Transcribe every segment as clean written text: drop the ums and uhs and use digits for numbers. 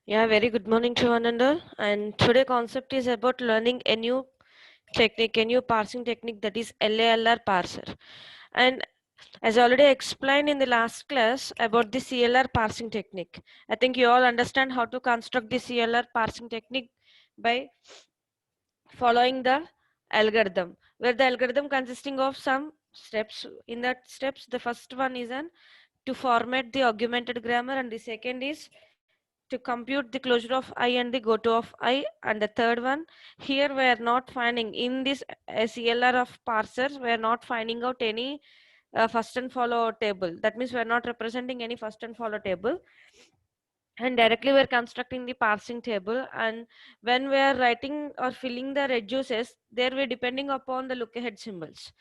Yeah, very good morning to one and all. And today concept is about learning a new technique, a new parsing technique, that is LALR parser. And as I already explained in the last class about the CLR parsing technique, I think you all understand how to construct the CLR parsing technique by following the algorithm, where the algorithm consisting of some steps. In that steps, the first one is an to format the augmented grammar, and the second is to compute the closure of I and the goto of I, and the third one, here we are not finding in this CLR of parsers, we are not finding out any first and follow table. That means we are not representing any first and follow table, and directly we're constructing the parsing table. And when we are writing or filling the reduces, there we're depending upon the look ahead symbols.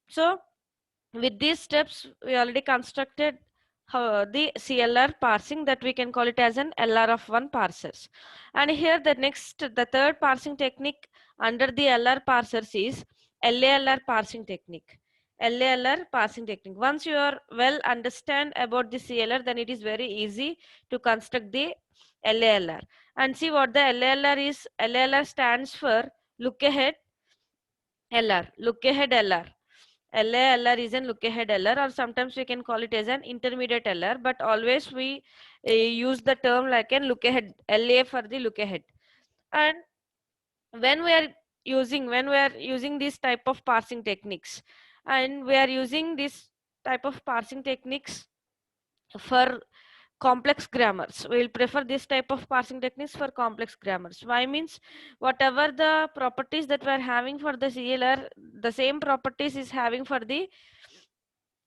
So with these steps we already constructed the CLR parsing, that we can call it as an LR of 1 parsers. And here the third parsing technique under the LR parsers is LALR parsing technique. LALR parsing technique. Once you are well understand about the CLR, then it is very easy to construct the LALR. And see what the LALR is. LALR stands for look ahead LR, look ahead LR. LALR is an look ahead LR, or sometimes we can call it as an intermediate LR, but always we use the term like an look ahead LA for the look ahead. And when we are using this type of parsing techniques, and we are using this type of parsing techniques for complex grammars, we will prefer this type of parsing techniques for complex grammars. Why means whatever the properties that we are having for the CLR, the same properties is having for the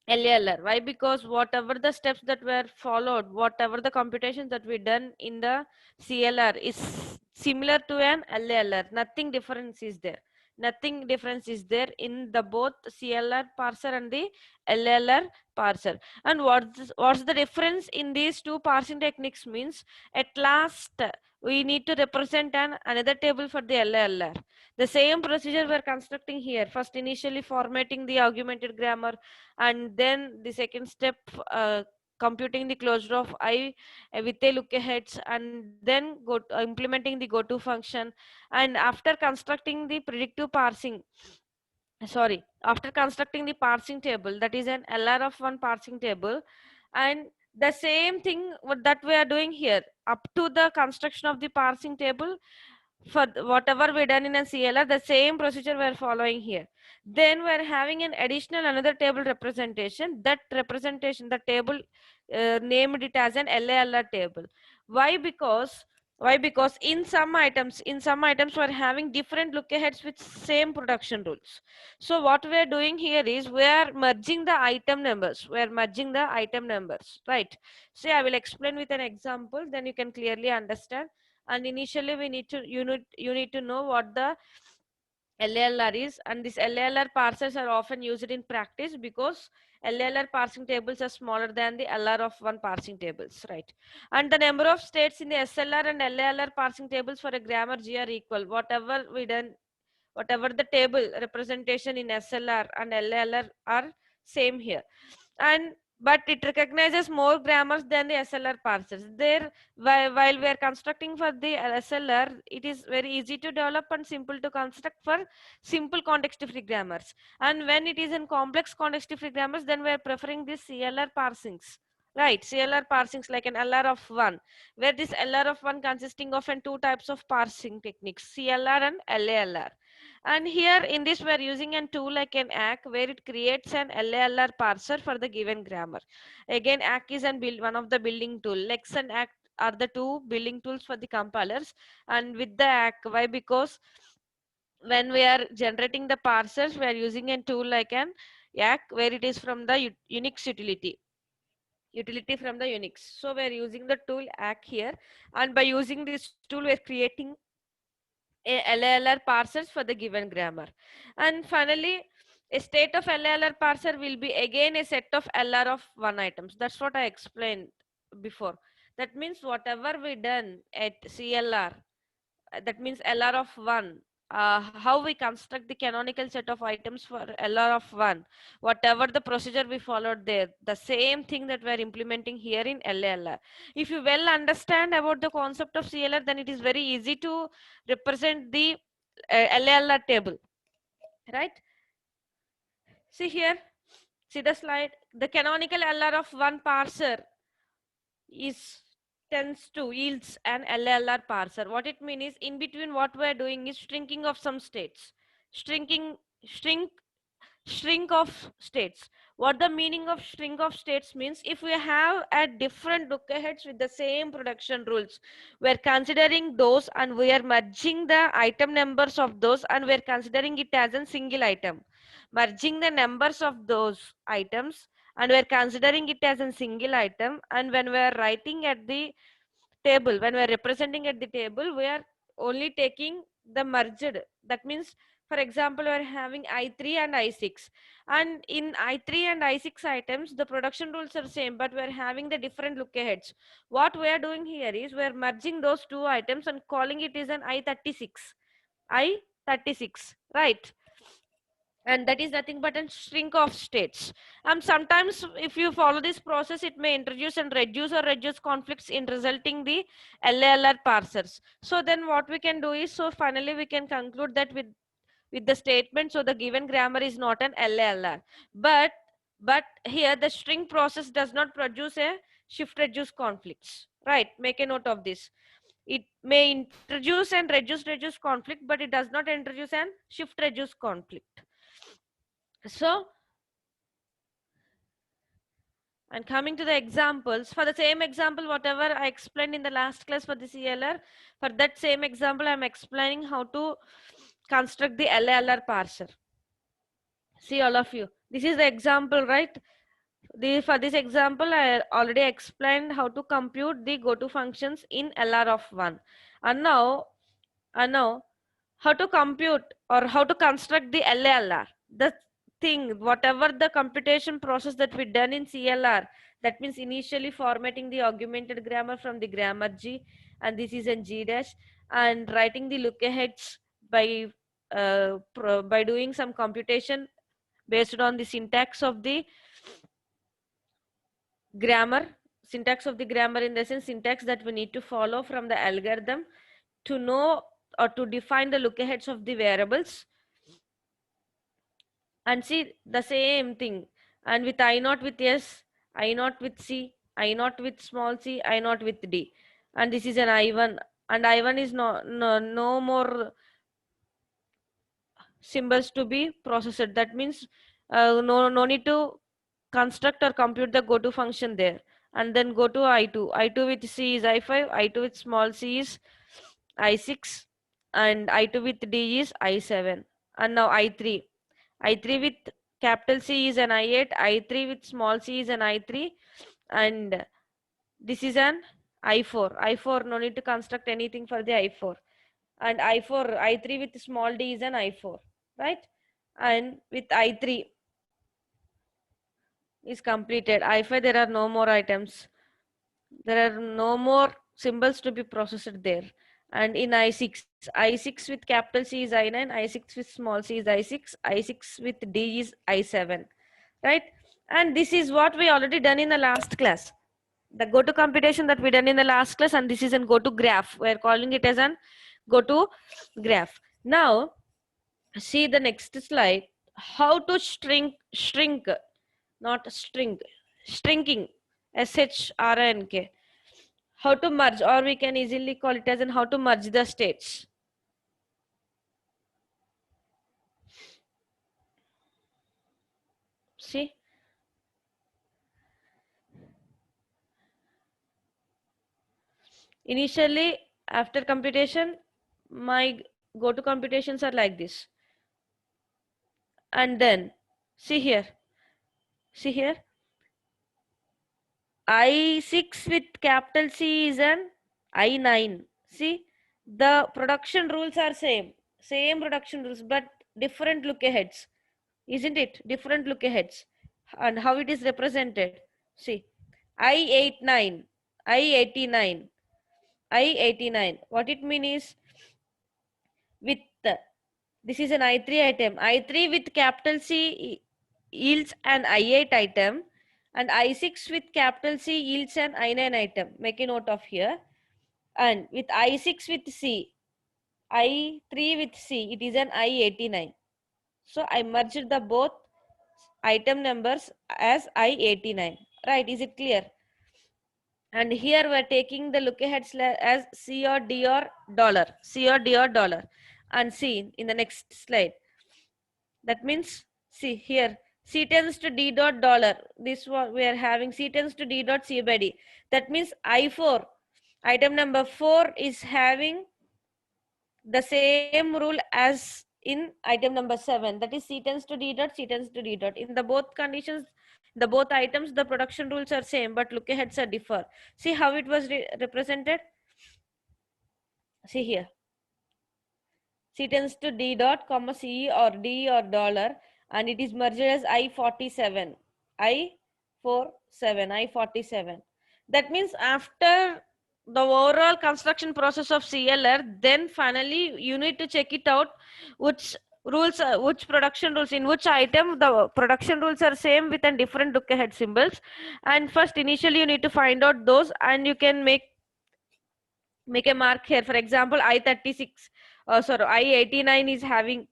LALR. Why? Because whatever the steps that were followed, whatever the computations that we done in the CLR is similar to an LALR. Nothing difference is there. Nothing difference is there in the both CLR parser and the LALR parser. And what's the difference in these two parsing techniques means, at last we need to represent another table for the LALR. The same procedure we're constructing here. First, initially formatting the augmented grammar, and then the second step, computing the closure of I with a look aheads, and then implementing the goto function. And after constructing the predictive parsing, sorry, after constructing the parsing table, that is an LR of 1 parsing table. And the same thing that we are doing here up to the construction of the parsing table, for whatever we done in a CLR, the same procedure we are following here. Then we are having an additional another table representation. That representation, the table named it as an LALR table. Why? Because in some items we are having different look aheads with same production rules. So what we are doing here is we are merging the item numbers. We are merging the item numbers, right? See, I will explain with an example, then you can clearly understand. And initially we need to you need to know what the LALR is, and these LALR parsers are often used in practice because LALR parsing tables are smaller than the LR of 1 parsing tables, right? And the number of states in the SLR and LALR parsing tables for a grammar G are equal. Whatever the table representation in SLR and LALR are same here. And but it recognizes more grammars than the SLR parsers. There, while we are constructing for the SLR, it is very easy to develop and simple to construct for simple context-free grammars. And when it is in complex context-free grammars, then we are preferring this CLR parsings. Right, CLR parsings like an LR of 1, where this LR of 1 consisting of two types of parsing techniques, CLR and LALR. And here in this we are using a tool like an ACK, where it creates an LALR parser for the given grammar. Again, ACK is one of the building tool. Lex and ACK are the two building tools for the compilers. And with the ACK, why? Because when we are generating the parsers, we are using a tool like an ACK, where it is from the Unix utility from the Unix. So we are using the tool ACK here, and by using this tool we are creating a LALR parsers for the given grammar. And finally, a state of LALR parser will be again a set of LR of 1 items. That's what I explained before. That means whatever we done at CLR, that means LR of 1, how we construct the canonical set of items for LR of 1, whatever the procedure we followed there, the same thing that we are implementing here in LALR. If you well understand about the concept of CLR, then it is very easy to represent the LALR table, right? See here, see the slide. The canonical LR of 1 parser is tends to yields an LLR parser. What it means is, in between what we are doing is shrinking of some states, shrinking, shrink, shrink of states. What the meaning of shrink of states means, if we have a different look aheads with the same production rules, we're considering those and we are merging the item numbers of those and we're considering it as a single item. Merging the numbers of those items and we're considering it as a single item, and when we're writing at the table, when we're representing at the table, we are only taking the merged. That means, for example, we're having I3 and I6, and in I3 and I6 items the production rules are same, but we're having the different look aheads. What we are doing here is we're merging those two items and calling it as an I36, right? And that is nothing but a shrink of states. And sometimes if you follow this process, it may introduce and reduce conflicts in resulting the LLR parsers. So then what we can do is, so finally we can conclude that with the statement, so the given grammar is not an LLR, but here the string process does not produce a shift reduce conflicts, right? Make a note of this. It may introduce and reduce conflict, but it does not introduce and shift reduce conflict. So, and coming to the examples, for the same example, whatever I explained in the last class for the CLR, for that same example, I'm explaining how to construct the LLR parser. See, all of you, this is the example, right? For this example, I already explained how to compute the goto functions in LR of 1. And now how to compute or how to construct the LLR. The thing, whatever the computation process that we done in CLR, that means initially formatting the augmented grammar from the grammar G, and this is in G dash, and writing the look aheads by doing some computation based on the grammar syntax of the grammar, in the sense syntax that we need to follow from the algorithm to know or to define the look aheads of the variables. And see the same thing, and with I naught with S, I naught with C, I naught with small c, I naught with D, and this is an I1, and I1 is no more symbols to be processed. That means no need to construct or compute the goto function there. And then go to I2 with C is I5, I2 with small c is I6, and I2 with D is I7. And now I3 with capital C is an I8, I3 with small c is an I3, and this is an I4 no need to construct anything for the I4, and I3 with small d is an I4, right? And with I3 is completed. I5, there are no more items, there are no more symbols to be processed there. And in I6 with capital C is I9, I6 with small c is I6, I6 with D is I7, right? And this is what we already done in the last class, the goto computation that we done in the last class, and this is an goto graph. We're calling it as an goto graph. Now see the next slide, how to shrink, not string, shrinking, SHRNK. How to merge, or we can easily call it as in how to merge the states. See, initially after computation, my go-to computations are like this, and then see here, I6 with capital C is an I9. See, the production rules are same production rules, but different look aheads, isn't it? Different look aheads. And how it is represented. See, I89, I89, I89. What it means is, with This is an I3 item. I3 with capital C yields an I8 item, and I6 with capital C yields an I9 item. Make a note of here. And with I6 with C, I3 with C, it is an I89. So I merged the both item numbers as I89. Right, is it clear? And here we're taking the look ahead as C or D or dollar. C or D or dollar. And see in the next slide. That means, see here, C tends to D dot dollar. This one we are having C tends to D dot C by D. That means I4, item number 4 is having the same rule as in item number 7. That is C tends to D dot, C tends to D dot. In the both conditions, the both items, the production rules are same, but look aheads are differ. See how it was represented? See here. C tends to D dot, comma C or D or dollar, and it is merged as I47. I47. That means after the overall construction process of CLR, then finally you need to check it out which rules, which production rules, in which item the production rules are same with a different look ahead symbols. And first initially you need to find out those, and you can make a mark here. For example, I36, sorry, I89 is having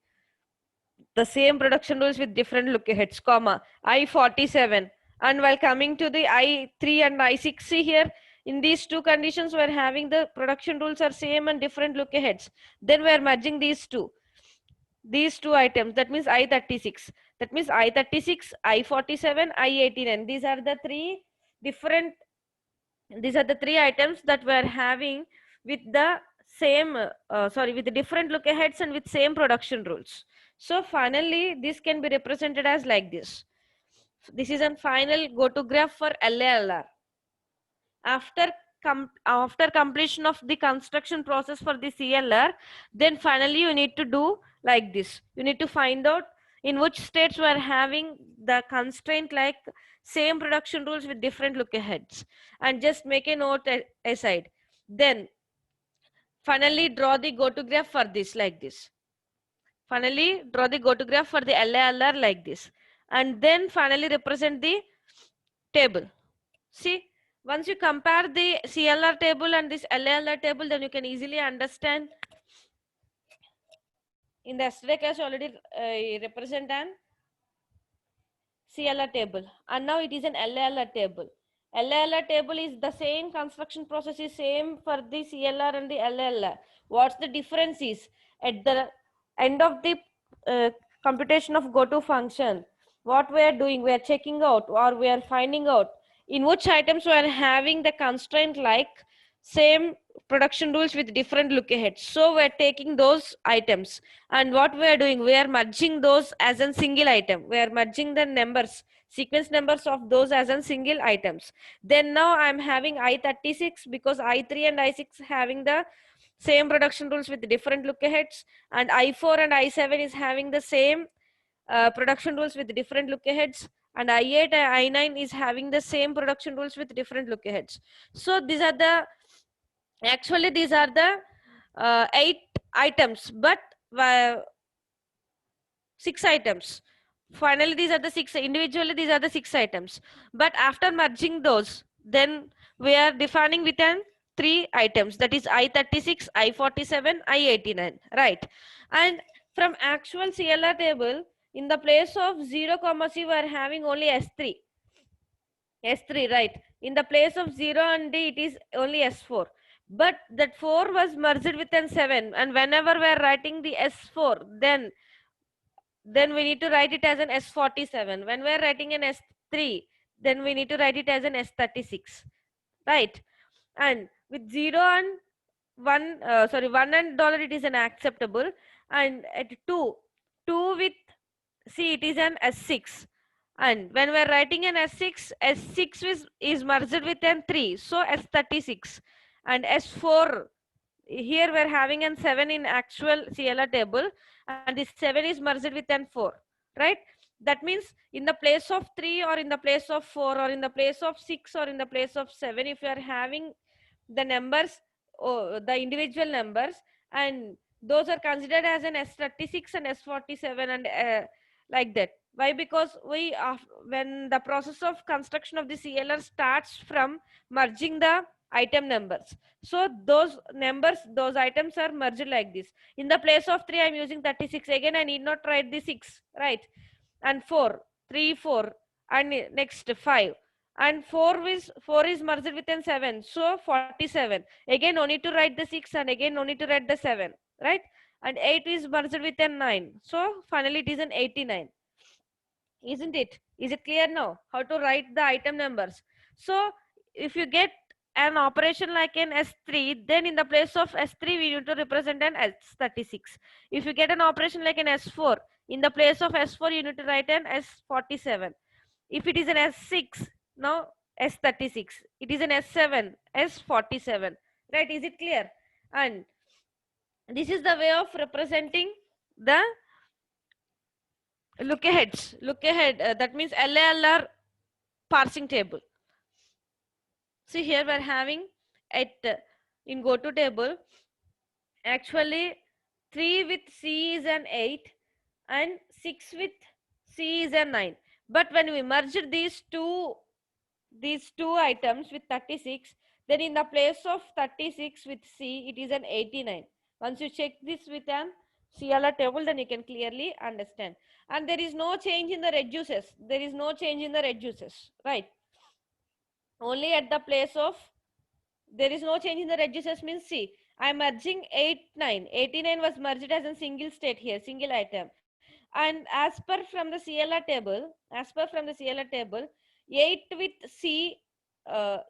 the same production rules with different look aheads, comma, I47. And while coming to the I3 and I6, see here, in these two conditions, we're having the production rules are same and different look aheads. Then we're merging these two items. That means I36. That means I36, I47, I89. Different these are the three items that we're having with the same with the different look aheads and with same production rules. So finally this can be represented as like this. This is a final go to graph for LALR. After completion of the construction process for the CLR, then finally you need to do like this. You need to find out in which states we are having the constraint like same production rules with different look aheads, and just make a note aside. Then finally draw the go to graph for this like this. Finally draw the go to graph for the LALR like this, and then finally represent the table. See, once you compare the CLR table and this LALR table, then you can easily understand. In the yesterday case already represent an CLR table, and now it is an LALR table. LALR table is the same construction process is same for the CLR and the LALR. What's the difference is at the end of the computation of goto function, what we are doing, we are checking out or we are finding out in which items we are having the constraint like same production rules with different look ahead. So we are taking those items, and what we are doing, we are merging those as a single item. We are merging the numbers, sequence numbers of those as a single items. Then now I am having I36 because I3 and I6 having the same production rules with different look aheads, and I4 and I7 is having the same production rules with different look aheads, and I8 and I9 is having the same production rules with different look aheads. So these are the eight items, but 6 items. Finally these are the 6 individually, these are the 6 items, but after merging those, then we are defining with an 3 items, that is I36, I47, I89, right? And from actual CLR table, in the place of 0 comma C we are having only S3, right? In the place of 0 and D it is only S4, but that 4 was merged with an 7, and whenever we are writing the S4, then we need to write it as an S47. When we are writing an S3, then we need to write it as an S36, right? And with 0 and 1 and dollar it is an acceptable, and at 2 with C it is an S6, and when we are writing an S6 is merged with an 3, so S36, and S4, here we are having an 7 in actual CLR table, and this 7 is merged with an 4, right? That means in the place of 3 or in the place of 4 or in the place of 6 or in the place of 7, if you are having the numbers or the individual numbers, and those are considered as an S36 and S47 and like that. Why? Because when the process of construction of the CLR starts from merging the item numbers, so those numbers, those items are merged like this. In the place of 3, I'm using 36. Again, I need not write the 6, right? And 4, 3, 4, and next 5, and 4 is merged with an 7, so 47. Again, no need to write the 6, and again no need to write the 7, right? And 8 is merged with a 9, so finally it is an 89, isn't it? Is it clear now how to write the item numbers? So if you get an operation like an S3, then in the place of S3 we need to represent an S36. If you get an operation like an S4, in the place of S4 you need to write an S47. If it is an S6, now S36. It is an S7, S47. Right? Is it clear? And this is the way of representing the look aheads. Look ahead. That means LALR parsing table. See here we're having at in go to table. Actually, 3 with C is an 8 and 6 with C is a 9. But when we merged these two items with 36, then in the place of 36 with C, it is an 89. Once you check this with an CLR table, then you can clearly understand. And there is no change in the reduces. There is no change in the reduces, right? Only at the place of, there is no change in the reduces means see, I am merging 8, 9. 89 was merged as a single state here, single item. And as per from the CLR table, 8 with C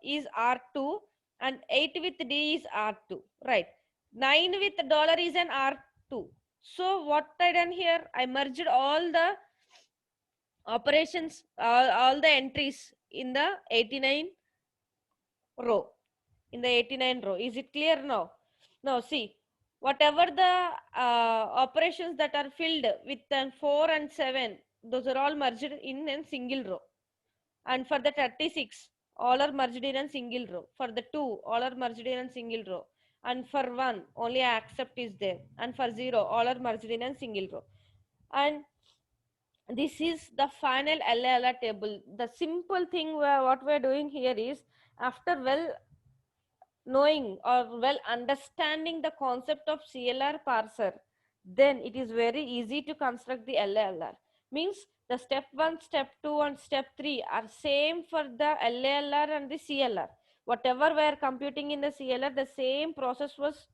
is R2 and 8 with D is R2, right? 9 with dollar is an R2. So what I done here, I merged all the operations, all the entries in the 89 row. In the 89 row. Is it clear now? Now see, whatever the operations that are filled with 4 and 7, those are all merged in a single row. And for the 36, all are merged in a single row. For the 2, all are merged in a single row. And for 1, only accept is there. And for 0, all are merged in a single row. And this is the final LLR table. The simple thing what we're doing here is, after well knowing or well understanding the concept of CLR parser, then it is very easy to construct the LALR. Means the step 1, step 2 and step 3 are same for the LALR and the CLR. Whatever we are computing in the CLR, the same process was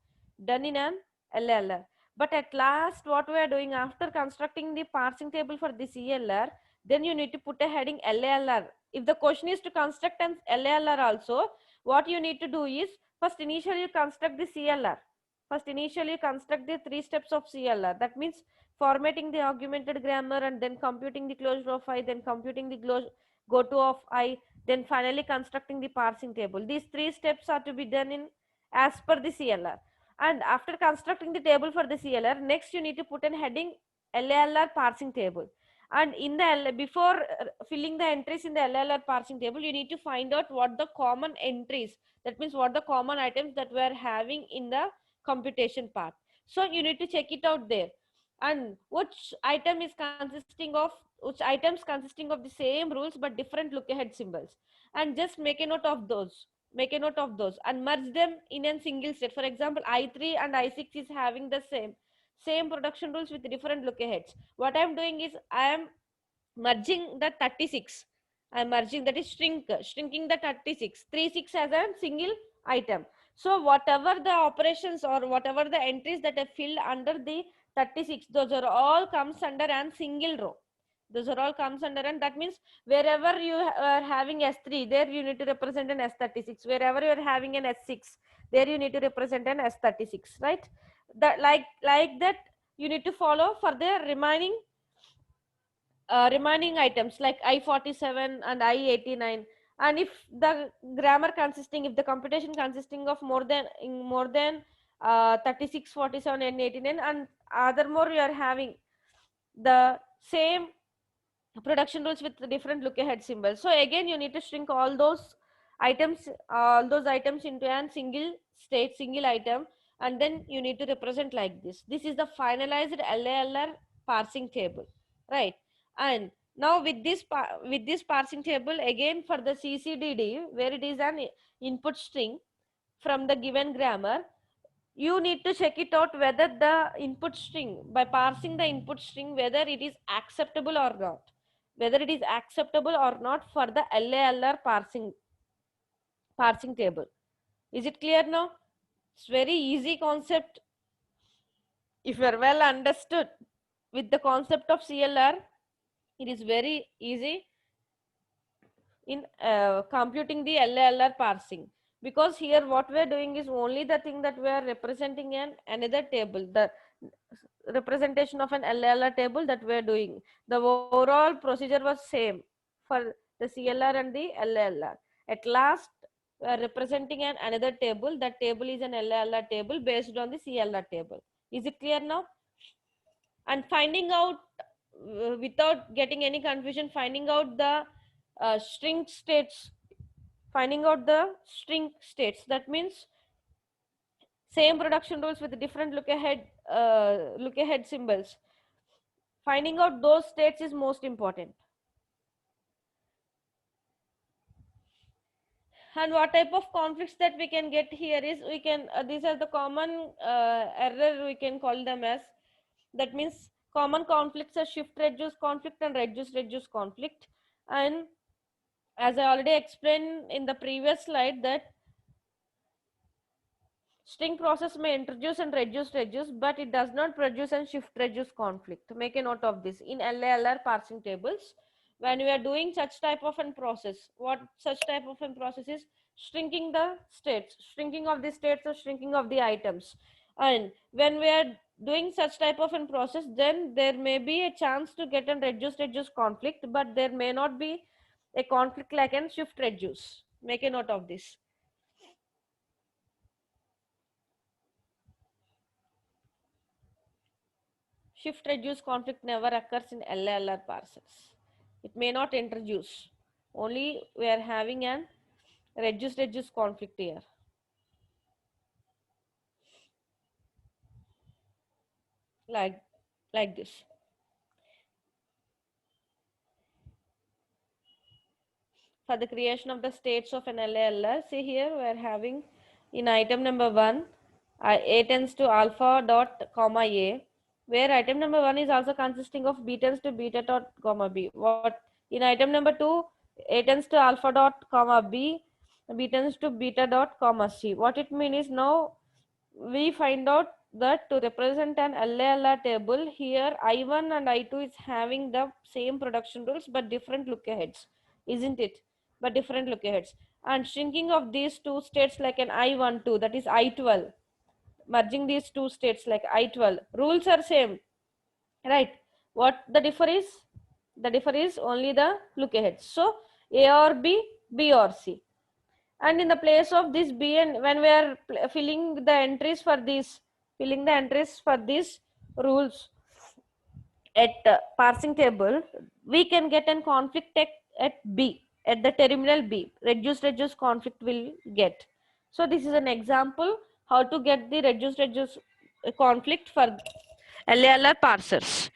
done in an LALR. But at last what we are doing, after constructing the parsing table for the CLR, then you need to put a heading LALR. If the question is to construct an LALR also, what you need to do is, first initially you construct the CLR. First initially construct the 3 steps of CLR. That means formatting the augmented grammar and then computing the closure of I, then computing the go to of I, then finally constructing the parsing table. These 3 steps are to be done in as per the CLR. And after constructing the table for the CLR, next you need to put an heading LALR parsing table. And in the before filling the entries in the LLR parsing table, you need to find out what the common entries, that means what the common items that we are having in the computation part. So you need to check it out there, and which item is consisting of, which items consisting of the same rules but different look ahead symbols, and just make a note of those, and merge them in a single state. For example, I3 and I6 is having the same production rules with different look aheads. What I am doing is, I am merging the 36. I am merging, that is shrinking the 36, 36 as a single item. So whatever the operations or whatever the entries that are filled under the 36, those are all comes under a single row. Those are all comes under, and that means wherever you are having S3, there you need to represent an S36. Wherever you are having an S6, there you need to represent an S36, right? That like that you need to follow for the remaining items like I47 and I89. And if the grammar consisting, if the computation consisting of more than 36, 47 and 89, and other more you are having the same production rules with different look ahead symbols, so again you need to shrink all those items into a single state, single item, and then you need to represent like this. This is the finalized LALR parsing table, right? And now with this parsing table, again for the CCDD, where it is an input string from the given grammar, you need to check it out whether the input string, by parsing the input string, whether it is acceptable or not, whether it is acceptable or not for the LALR parsing table. Is it clear now? It's very easy concept. If you are well understood with the concept of CLR, it is very easy in computing the LLR parsing, because here what we are doing is only the thing that we are representing in another table, the representation of an LLR table that we are doing. The overall procedure was same for the CLR and the LLR. At last we are representing an another table. That table is an LLR table based on the CLR table. Is it clear now? And finding out, without getting any confusion, finding out the string states, finding out the string states, that means same production rules with different look ahead symbols. Finding out those states is most important. And what type of conflicts that we can get here is, we can these are the common error, we can call them as, that means common conflicts are shift reduce conflict and reduce conflict. And as I already explained in the previous slide, that string process may introduce and reduce, but it does not produce and shift reduce conflict. Make a note of this in LALR parsing tables. When we are doing such type of an process, what such type of an process is, shrinking the states, shrinking of the states or shrinking of the items. And when we are doing such type of an process, then there may be a chance to get a reduce conflict, but there may not be a conflict like an shift reduce. Make a note of this. Shift reduce conflict never occurs in LLR parsers. It may not introduce. Only we are having an reduce conflict here. Like this. For the creation of the states of an LLR, see here we are having in item number 1, A tends to alpha dot comma A, where item number 1 is also consisting of B tends to beta dot comma B. What in item number 2, A tends to alpha dot comma B, B tends to beta dot comma C. What it means is, now we find out that to represent an LALR table, here I1 and I2 is having the same production rules but different look aheads, isn't it? But different look aheads. And shrinking of these two states like an I12, that is I12, merging these two states like I12, rules are same, right? What the differ is? The differ is only the look aheads. So A or B, B or C. And in the place of this B, and when we are filling the entries for these, rules at parsing table, we can get a conflict at B, at the terminal B. Reduce conflict will get. So this is an example how to get the reduce conflict for LALR parsers.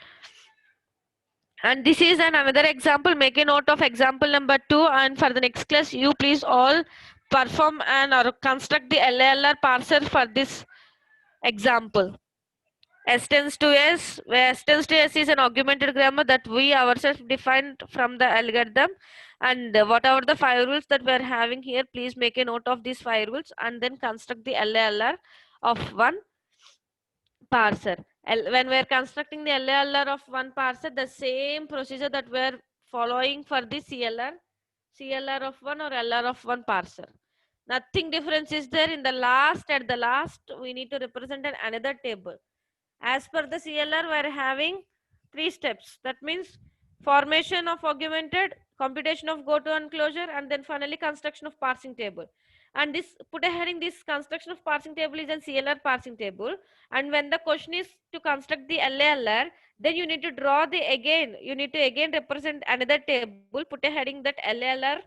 And this is another example. Make a note of example number 2, and for the next class you please all perform and or construct the LALR parser for this example. S tends to S, where S tends to S is an augmented grammar that we ourselves defined from the algorithm. And whatever the 5 rules that we are having here, please make a note of these 5 rules and then construct the LALR of one parser. When we are constructing the LALR of one parser, the same procedure that we are following for the CLR of one or LR of one parser. Nothing difference is there. In the last, at the last, we need to represent another table. As per the CLR, we are having 3 steps. That means formation of augmented, computation of go to and closure, and then finally construction of parsing table. And this, put a heading, this construction of parsing table is a CLR parsing table. And when the question is to construct the LALR, then you need to draw the you need to again represent another table, put a heading that LALR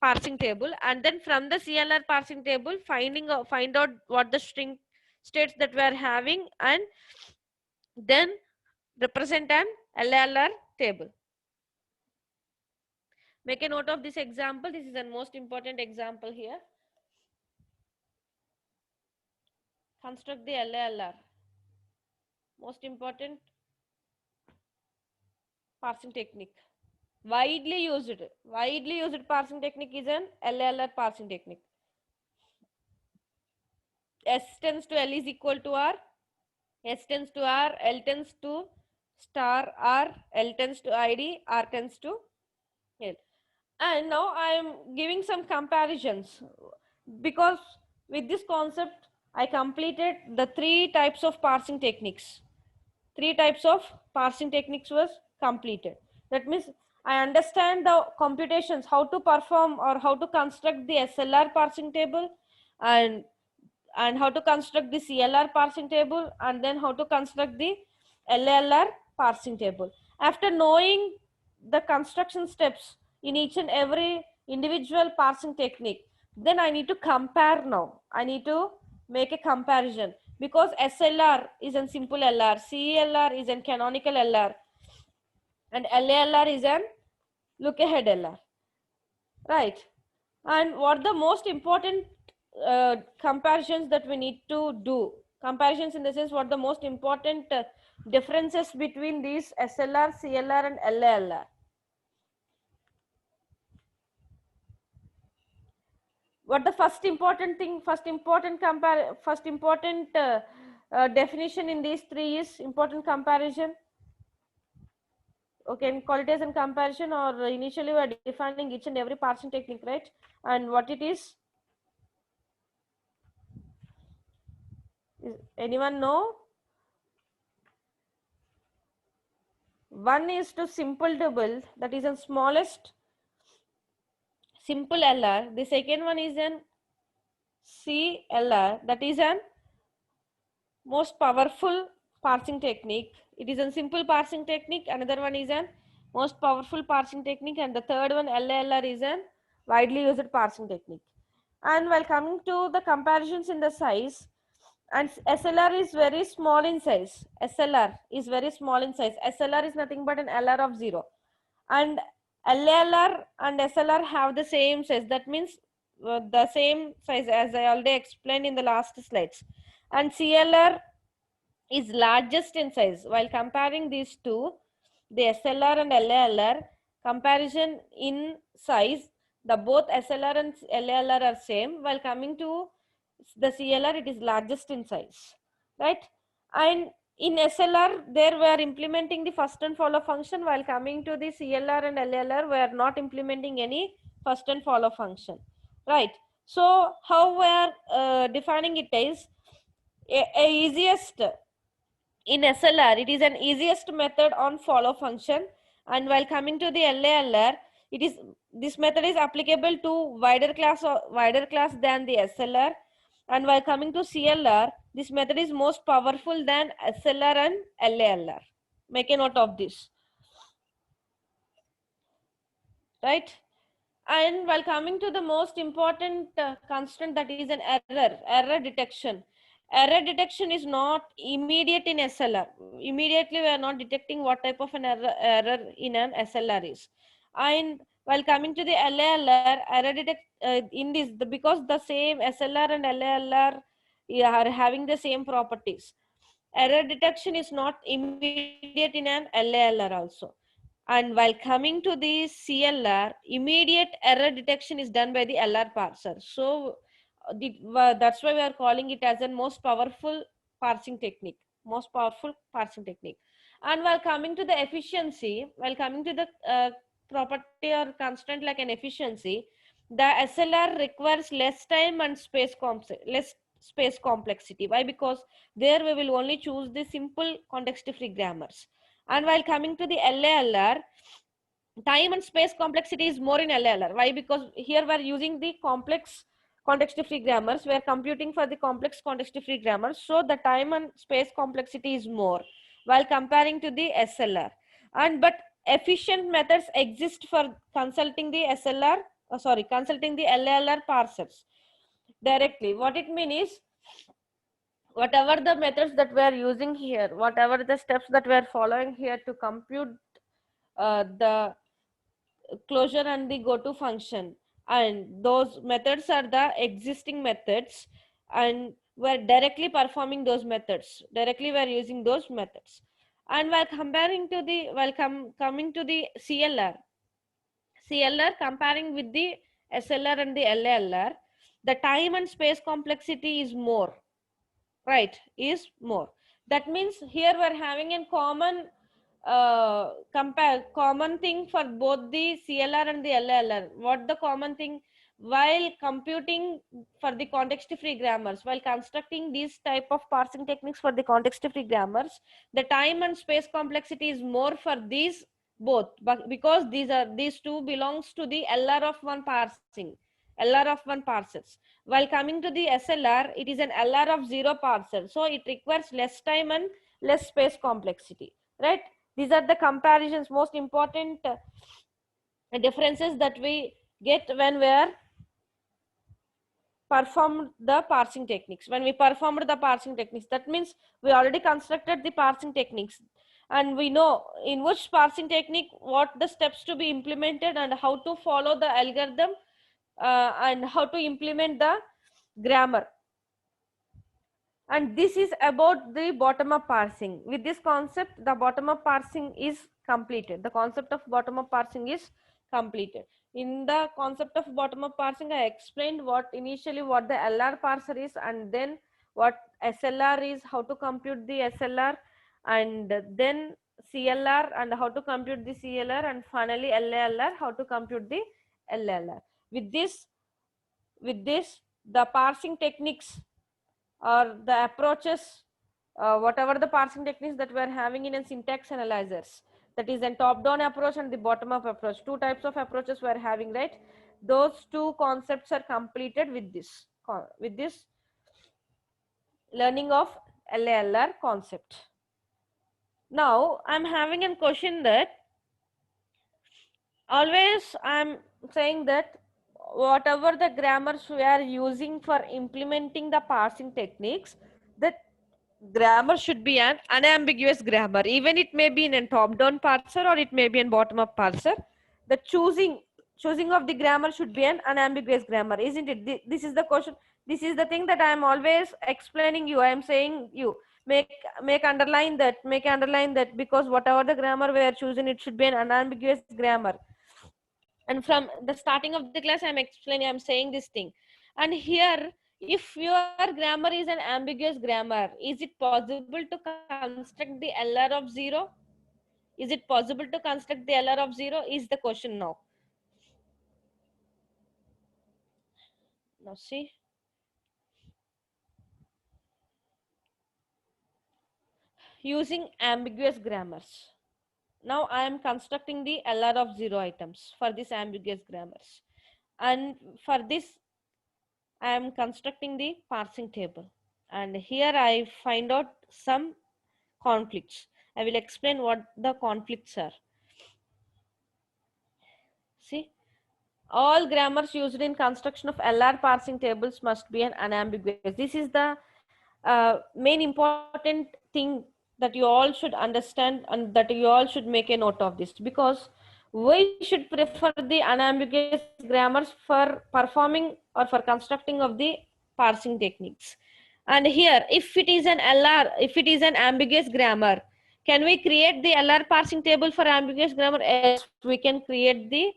parsing table, and then from the CLR parsing table, find out what the string states that we are having, and then represent an LLR table. Make a note of this example. This is the most important example here. Construct the LLR. Most important parsing technique. Widely used parsing technique is an LLR parsing technique. S tends to L is equal to R. S tends to R. L tends to star R. L tends to ID. R tends to L. And now I am giving some comparisons, because with this concept I completed the three types of parsing techniques. Three types of parsing techniques was completed. That means I understand the computations, how to perform or how to construct the SLR parsing table, and how to construct the CLR parsing table, and then how to construct the LLR parsing table. After knowing the construction steps in each and every individual parsing technique, then I need to compare now. I need to make a comparison, because SLR is a simple LR, CLR is a canonical LR, and LALR is an look ahead LR, right? And what the most important comparisons that we need to do, comparisons in the sense what the most important differences between these SLR, CLR and LALR. What the first important thing, first important definition in these three is important comparison. Okay, and call it as a comparison, or initially we are defining each and every parsing technique, right? And what it is anyone know? One is to simple to build, that is the smallest simple LR. The second one is an CLR, that is an most powerful parsing technique. It is a simple parsing technique. Another one is an most powerful parsing technique, and the third one LLR is an widely used parsing technique. And while coming to the comparisons in the size, and SLR is very small in size. SLR is very small in size. SLR is nothing but an LR of 0, and LLR and SLR have the same size. That means the same size as I already explained in the last slides. And CLR is largest in size. While comparing these two, the SLR and LALR, comparison in size, the both SLR and LALR are same. While coming to the CLR, it is largest in size, right? And in SLR, there we are implementing the first and follow function, while coming to the CLR and LLR, we are not implementing any first and follow function, right? So how we are defining it is a easiest in SLR, it is an easiest method on follow function, and while coming to the LALR, it is this method is applicable to wider class than the SLR, and while coming to CLR, this method is most powerful than SLR and LALR. Make a note of this, right? And while coming to the most important constant, that is an error detection. Error detection is not immediate in SLR. Immediately we are not detecting what type of an error in an SLR is. And while coming to the LALR, error detect in this, because the same SLR and LALR are having the same properties. Error detection is not immediate in an LALR also. And while coming to the CLR, immediate error detection is done by the LR parser. So that's why we are calling it as a most powerful parsing technique. Most powerful parsing technique. And while coming to the efficiency, while coming to the property or constant like an efficiency, the SLR requires less time and less space complexity. Why? Because there we will only choose the simple context-free grammars. And while coming to the LALR, time and space complexity is more in LALR. Why? Because here we are using the complex context-free grammars. We are computing for the complex context-free grammars. So the time and space complexity is more while comparing to the SLR. But efficient methods exist for consulting the consulting the LALR parsers directly. What it means is, whatever the methods that we are using here, whatever the steps that we are following here to compute the closure and the goto function, and those methods are the existing methods, and we're directly performing those methods, directly we're using those methods. And while comparing to the coming to the CLR comparing with the SLR and the LLR, the time and space complexity is more, right, is more. That means here we're having a common compare common thing for both the CLR and the LLR. What the common thing? While computing for the context free grammars, while constructing these type of parsing techniques for the context free grammars, the time and space complexity is more for these both, but because these two belongs to the LR of one parsing, LR of one parsers. While coming to the SLR, it is an LR of 0 parser, so it requires less time and less space complexity, right? These are the comparisons, most important differences that we get when we are performed the parsing techniques. When we performed the parsing techniques, that means we already constructed the parsing techniques, and we know in which parsing technique what the steps to be implemented and how to follow the algorithm, and how to implement the grammar. And this is about the bottom up parsing. With this concept, the bottom up parsing is completed. The concept of bottom up parsing is completed. In the concept of bottom up parsing, I explained what initially what the LR parser is, and then what SLR is, how to compute the SLR, and then CLR and how to compute the CLR, and finally LLR, how to compute the LLR. With this the parsing techniques or the approaches, whatever the parsing techniques that we are having in a syntax analyzers, that is a top down approach and the bottom up approach, two types of approaches we are having, right? Those two concepts are completed with this learning of LALR concept. Now I'm having a question that always I'm saying that whatever the grammars we are using for implementing the parsing techniques, that grammar should be an unambiguous grammar. Even it may be in a top-down parser or it may be in bottom-up parser. The choosing of the grammar should be an unambiguous grammar, isn't it? This is the question. This is the thing that I am always explaining you. I am saying you make underline that because whatever the grammar we are choosing, it should be an unambiguous grammar. And from the starting of the class, I'm explaining, I'm saying this thing. And here, if your grammar is an ambiguous grammar, is it possible to construct the LR of 0? Is it possible to construct the LR of 0 is the question now. Now see, using ambiguous grammars. Now I am constructing the LR of 0 items for this ambiguous grammars. And for this, I am constructing the parsing table. And here I find out some conflicts. I will explain what the conflicts are. See, all grammars used in construction of LR parsing tables must be an unambiguous. This is the main important thing that you all should understand, and that you all should make a note of this, because we should prefer the unambiguous grammars for performing or for constructing of the parsing techniques. And here, if it is an LR, if it is an ambiguous grammar, can we create the LR parsing table for ambiguous grammar? Yes, we can create the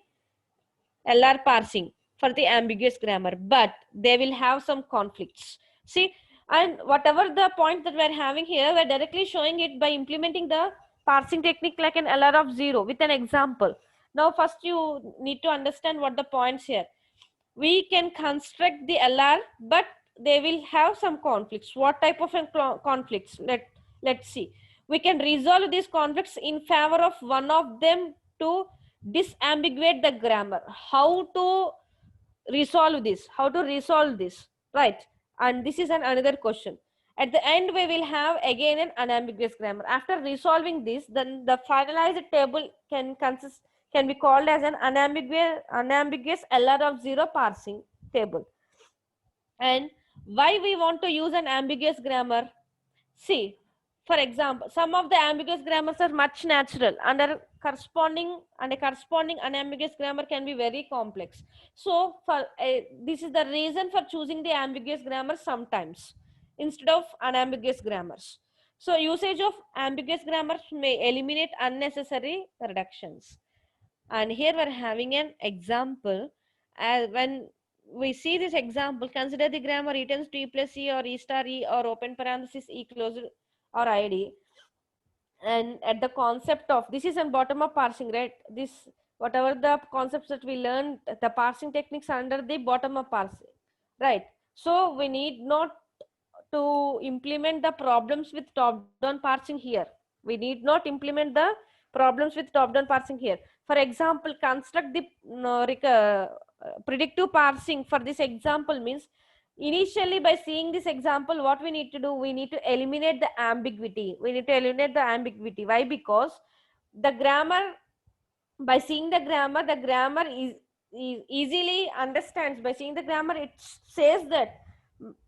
LR parsing for the ambiguous grammar, but they will have some conflicts. See, and whatever the point that we're having here, we're directly showing it by implementing the parsing technique like an LR of 0 with an example. Now, first you need to understand what the points here. We can construct the LR, but they will have some conflicts. What type of conflicts? Let's see. We can resolve these conflicts in favor of one of them to disambiguate the grammar. How to resolve this? How to resolve this? Right. And this is another question. At the end, we will have again an unambiguous grammar. After resolving this, then the finalized table can be called as an unambiguous LR of 0 parsing table. And Why we want to use an ambiguous grammar? See, for example, some of the ambiguous grammars are much natural, and a corresponding unambiguous grammar can be very complex. So, this is the reason for choosing the ambiguous grammar sometimes instead of unambiguous grammars. So, usage of ambiguous grammars may eliminate unnecessary reductions. And here we're having an example. When we see this example, consider the grammar returns to e plus e or e star e or open parenthesis e closed or id. And at the concept of this is a bottom up parsing, right? This, whatever the concepts that we learned, the parsing techniques under the bottom up parsing, right? So we need not to implement the problems with top down parsing here. We need not implement the problems with top down parsing here. For example, construct the predictive parsing for this example means, initially by seeing this example, what we need to do, we need to eliminate the ambiguity. We need to eliminate the ambiguity. Why? Because the grammar, by seeing the grammar is easily understands. By seeing the grammar, it says that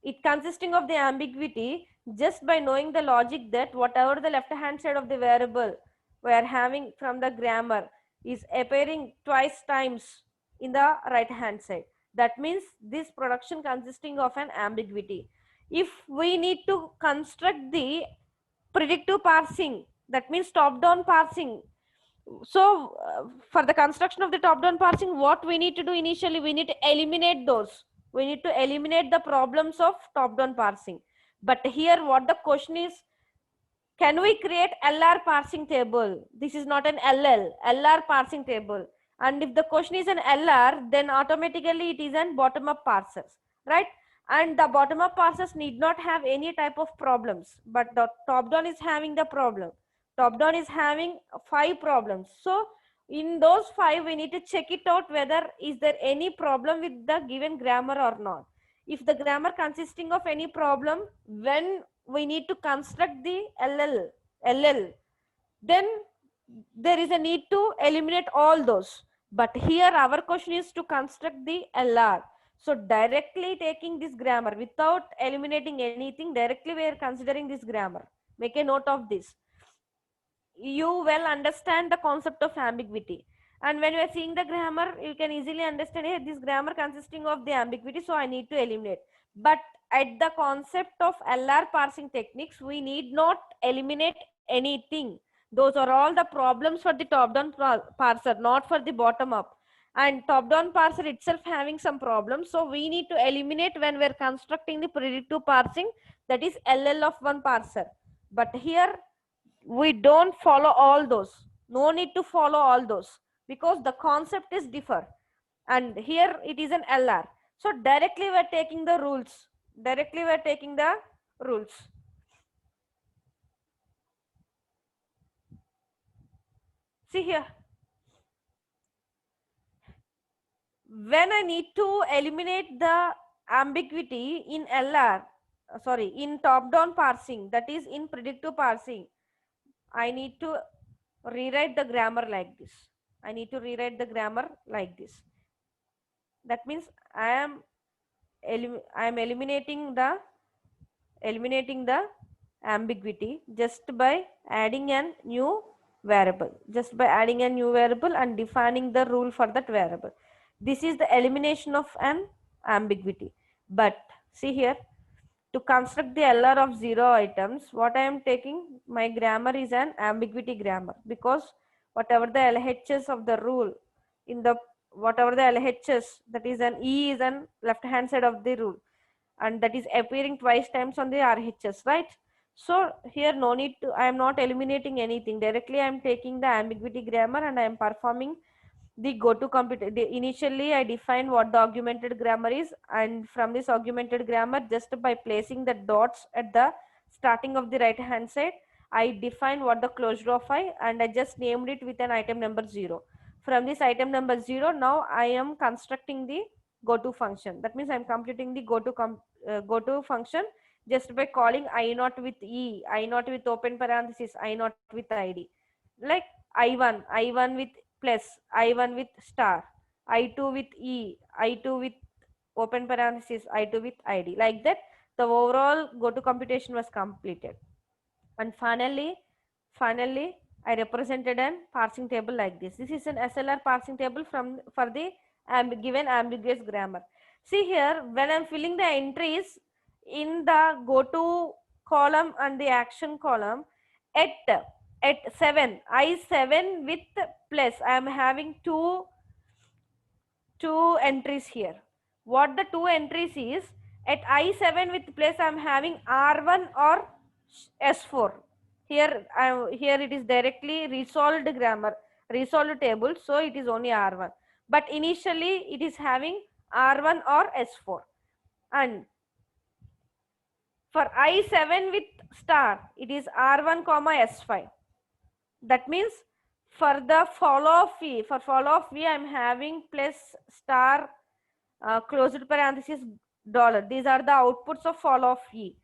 it consisting of the ambiguity, just by knowing the logic that whatever the left hand side of the variable we are having from the grammar is appearing twice times in the right hand side, that means this production consisting of an ambiguity. If we need to construct the predictive parsing, that means top down parsing. So for the construction of the top down parsing, what we need to do initially, we need to eliminate those. We need to eliminate the problems of top down parsing. But here what the question is, can we create LR parsing table? This is not an LR parsing table. And if the question is an LR, then automatically it is an bottom up parsers, right? And the bottom up parsers need not have any type of problems, but the top down is having the problem. Top down is having 5 problems. So in those 5, we need to check it out whether is there any problem with the given grammar or not. If the grammar consisting of any problem, when we need to construct the LL, then there is a need to eliminate all those. But here our question is to construct the LR. So directly taking this grammar without eliminating anything, directly we are considering this grammar. Make a note of this. You well understand the concept of ambiguity, and when you are seeing the grammar, you can easily understand, hey, this grammar consisting of the ambiguity, so I need to eliminate. But at the concept of LR parsing techniques, we need not eliminate anything. Those are all the problems for the top down parser, not for the bottom up. And top down parser itself having some problems, so we need to eliminate when we're constructing the predictive parsing, that is LL of one parser. But here we don't follow all those. No need to follow all those, because the concept is differ, and here it is an LR. So directly we are taking the rules. Directly we are taking the rules. See here, when I need to eliminate the ambiguity in LR, sorry, in top down parsing, that is in predictive parsing, I need to rewrite the grammar like this. I need to rewrite the grammar like this. That means I am eliminating the ambiguity just by adding a new variable, and defining the rule for that variable. This is the elimination of an ambiguity. But see here, to construct the LR of 0 items, what I am taking, my grammar is an ambiguity grammar, because whatever the LHS of the rule in the, whatever the LHS, that is an E is an left hand side of the rule, and that is appearing twice times on the RHS, right? So here no need to, I am not eliminating anything. Directly I am taking the ambiguity grammar and I am performing the go to computer. Initially I define what the augmented grammar is, and from this augmented grammar, just by placing the dots at the starting of the right hand side, I define what the closure of I, and I just named it with an item number 0. From this item number 0, now I am constructing the go to function. That means I am computing the go to function just by calling I naught with E, I naught with open parenthesis, I naught with ID. Like I1 with plus, I1 with star, I2 with E, I2 with open parenthesis I2 with ID. Like that, the overall go to computation was completed. And finally, I represented an parsing table like this. This is an SLR parsing table for the given ambiguous grammar. See here, when I'm filling the entries in the go to column and the action column, at 7, I7 with plus, I am having two entries here. What the two entries is, at I7 with place I am having R1 or S4. Here here it is directly resolved grammar, resolved table, so it is only R1. But initially it is having R1 or S4. And for I7 with star, it is R1 comma S5. That means for the follow of V, I am having plus star closed parenthesis dollar. These are the outputs of follow of E.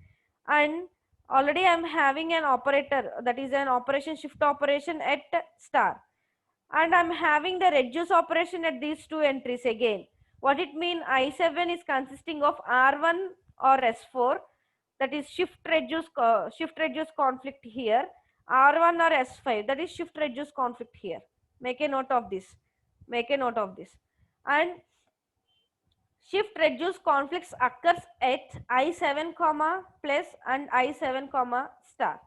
And already I am having an operator, that is an operation shift operation at star. And I am having the reduce operation at these two entries again. What it mean? I7 is consisting of R1 or S4, that is shift reduce conflict here. R1 or S5, that is shift reduce conflict here. Make a note of this. And shift reduce conflicts occurs at I7 comma plus and I7 comma star.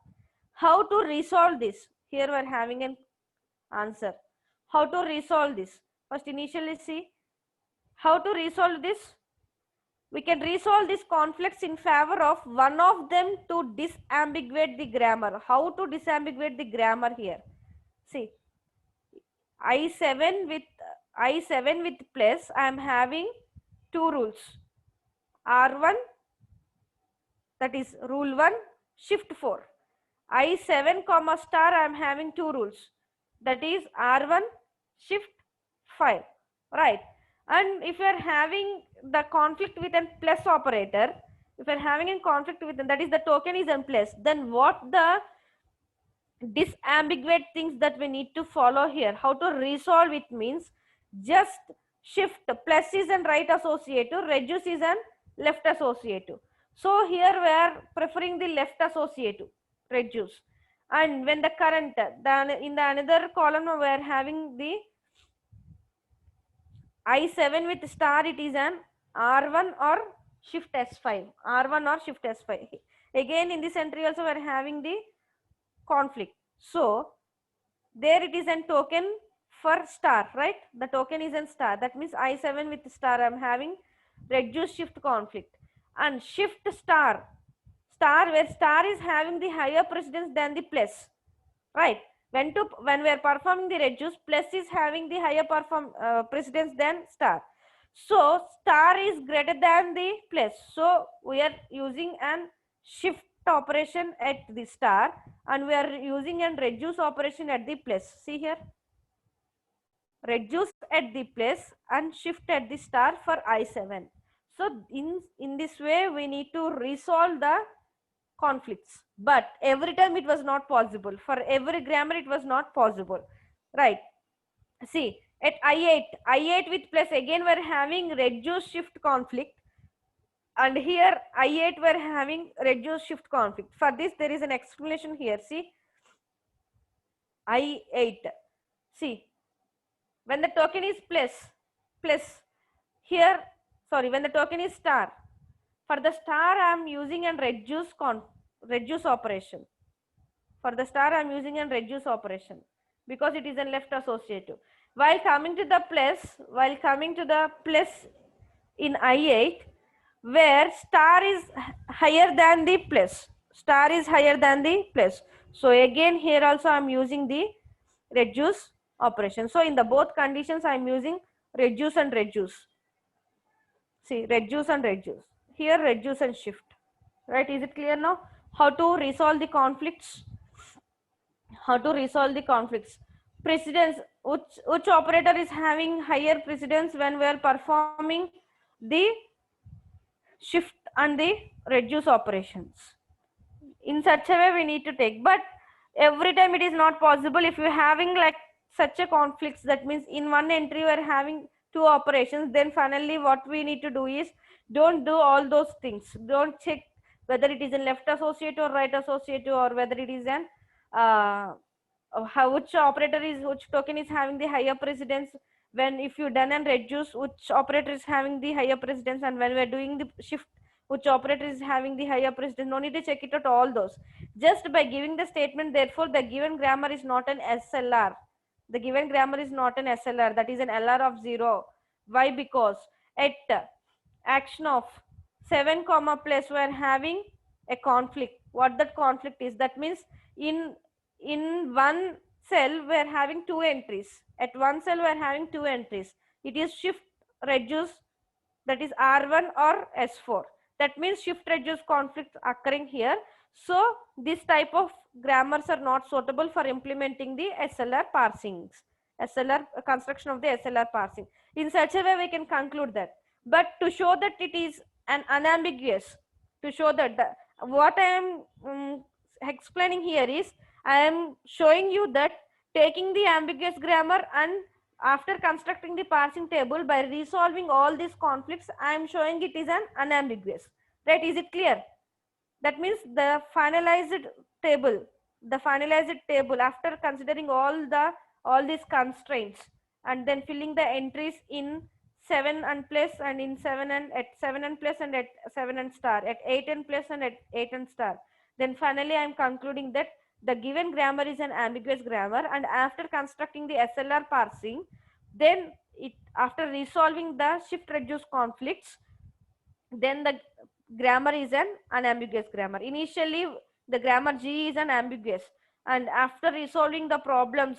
How to resolve this? Here we are having an answer. How to resolve this? First initially see how to resolve this. We can resolve these conflicts in favor of one of them to disambiguate the grammar. How to disambiguate the grammar here? See, I7 with plus, I am having two rules. R1, that is rule 1, shift 4. I7 comma star, I am having two rules, that is R1 shift 5, right? And if you are having the conflict with a plus operator, if you are having a conflict with, that is the token is in plus, then what the disambiguate things that we need to follow here, how to resolve it means just shift plus is an right associative, reduce is an left associative. So here we are preferring the left associative, reduce. And when the current, then in the another column we are having the I7 with star, it is an R1 or shift S5, R1 or shift S5. Again in this entry also we are having the conflict. So there it is a token for star, right? The token is in star. That means I7 with star, I am having reduce shift conflict. And shift star, where star is having the higher precedence than the plus, right? When we are performing the reduce, plus is having the higher precedence than star. So star is greater than the plus. So we are using an shift operation at the star and we are using an reduce operation at the plus. See here, reduce at the plus and shift at the star for I7. So in this way we need to resolve the conflicts, but every time it was not possible. For every grammar it was not possible, right? See, at I8 with plus, again we are having reduce shift conflict, and here I8 we are having reduce shift conflict. For this there is an explanation here. See, I8, see, when the token is plus here, sorry, when the token is star, for the star I am using an reduce operation. For the star I am using an reduce operation because it is a left associative. While coming to the plus in I8, where star is higher than the plus, so again here also I am using the reduce operation. So in the both conditions I am using reduce and reduce. See, reduce and reduce. Here reduce and shift. Right? Is it clear now? How to resolve the conflicts? Precedence. Which operator is having higher precedence when we are performing the shift and the reduce operations? In such a way we need to take, but every time it is not possible. If you are having like such a conflicts, that means in one entry we are having two operations, then finally what we need to do is, don't do all those things. Don't check whether it is in left associative or right associative, or whether it is an how, which operator is, which token is having the higher precedence. When if you done and reduce, which operator is having the higher precedence, and when we are doing the shift, which operator is having the higher precedence. No need to check it out all those. Just by giving the statement, therefore the given grammar is not an SLR. The given grammar is not an SLR, that is an LR of 0. Why? Because at action of 7 comma plus we are having a conflict. What that conflict is, that means in one cell we are having two entries. At one cell we are having two entries. It is shift reduce, that is R1 or S4. That means shift reduce conflict occurring here. So this type of grammars are not suitable for implementing the SLR parsings, SLR construction of the SLR parsing. In such a way we can conclude that. But to show that it is an unambiguous, to show that what I am explaining here is, I am showing you that taking the ambiguous grammar and after constructing the parsing table by resolving all these conflicts, I am showing it is an unambiguous. Right? Is it clear? That means the finalized table after considering all these constraints and then filling the entries in 7 and plus, and in 7 and at 7 and plus, and at 7 and star, at 8 and plus, and at 8 and star. Then finally I am concluding that the given grammar is an ambiguous grammar, and after constructing the SLR parsing, then it, after resolving the shift reduce conflicts, then the grammar is an unambiguous grammar. Initially the grammar G is an ambiguous, and after resolving the problems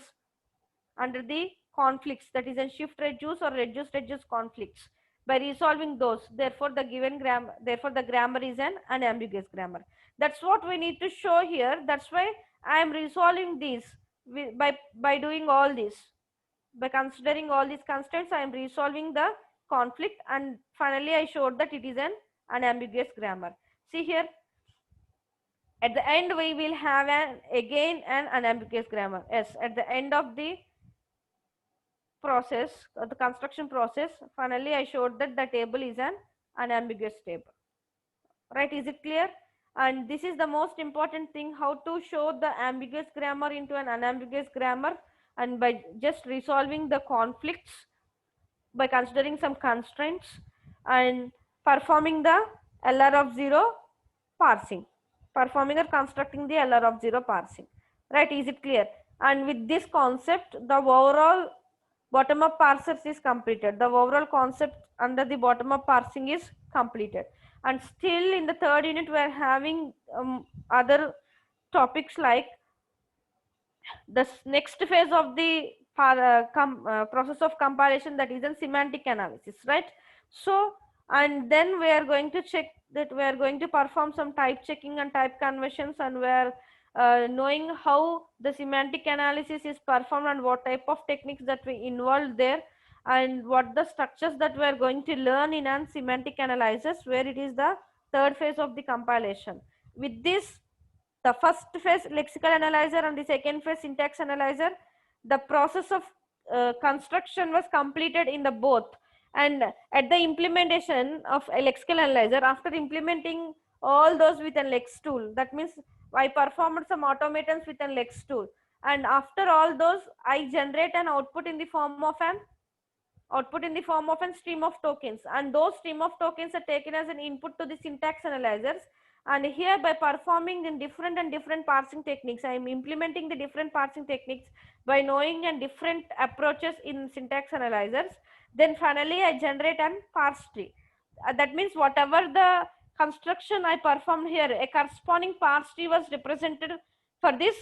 under the conflicts, that is in shift reduce or reduce conflicts, by resolving those, therefore the given grammar, therefore the grammar is an unambiguous grammar. That's what we need to show here. That's why I am resolving these by doing all this. By considering all these constraints, I am resolving the conflict, and finally I showed that it is an unambiguous grammar. See here, at the end we will have again an unambiguous grammar. Yes, at the end of the process, the construction process, finally I showed that the table is an unambiguous table. Right? Is it clear? And this is the most important thing, how to show the ambiguous grammar into an unambiguous grammar, and by just resolving the conflicts by considering some constraints and performing the LR of 0 parsing, performing or constructing the LR of 0 parsing. Right? Is it clear? And with this concept, the overall bottom up parsers is completed. The overall concept under the bottom up parsing is completed. And still in the third unit we are having other topics like the next phase of the process of compilation, that is a semantic analysis, right? So, and then we are going to check that, we are going to perform some type checking and type conversions, and we are knowing how the semantic analysis is performed and what type of techniques that we involved there, and what the structures that we are going to learn in an semantic analysis, where it is the third phase of the compilation. With this, the first phase lexical analyzer and the second phase syntax analyzer, the process of construction was completed in the both. And at the implementation of a lexical analyzer, after implementing all those with an lex tool, that means I performed some automatons with an lex tool, and after all those I generate an output in the form of an stream of tokens, and those stream of tokens are taken as an input to the syntax analyzers. And here, by performing in different parsing techniques, I am implementing the different parsing techniques by knowing and different approaches in syntax analyzers. Then finally I generate an parse tree. That means whatever the construction I performed here, a corresponding parse tree was represented for this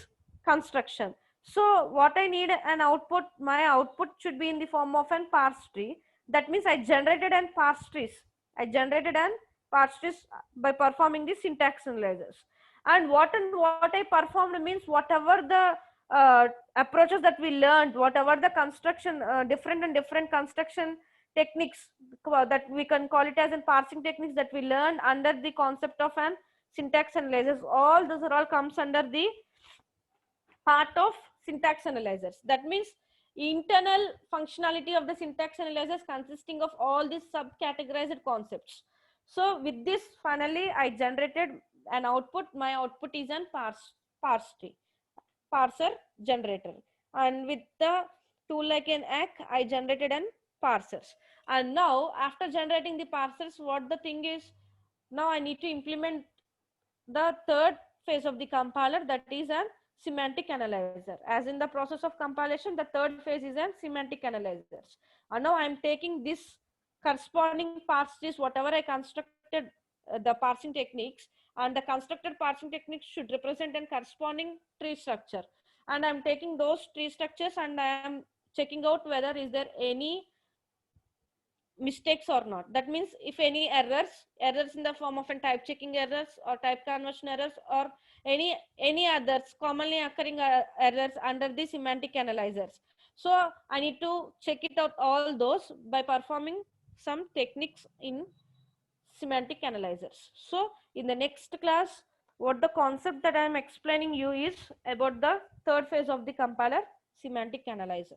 construction. So what I need an output, my output should be in the form of an parse tree. That means I generated an parse trees. I generated an parse trees by performing the syntax analysis. And what I performed means whatever the approaches that we learned, whatever the construction, different construction techniques that we can call it as in parsing techniques that we learned under the concept of an syntax analysis, all those are all comes under the part of syntax analyzers. That means internal functionality of the syntax analyzers consisting of all these subcategorized concepts. So with this, finally, I generated an output. My output is an parser generator. And with the tool like an ACK, I generated an parsers. And now, after generating the parsers, what the thing is, now I need to implement the third phase of the compiler, that is an semantic analyzer. As in the process of compilation, the third phase is an semantic analyzers. And now I am taking this corresponding parse trees, whatever I constructed, the parsing techniques, and the constructed parsing techniques should represent a corresponding tree structure. And I am taking those tree structures and I am checking out whether is there any mistakes or not. That means if any errors in the form of a type checking errors or type conversion errors or any others commonly occurring errors under the semantic analyzers. So I need to check it out all those by performing some techniques in semantic analyzers. So in the next class, what the concept that I am explaining you is about the third phase of the compiler, semantic analyzer.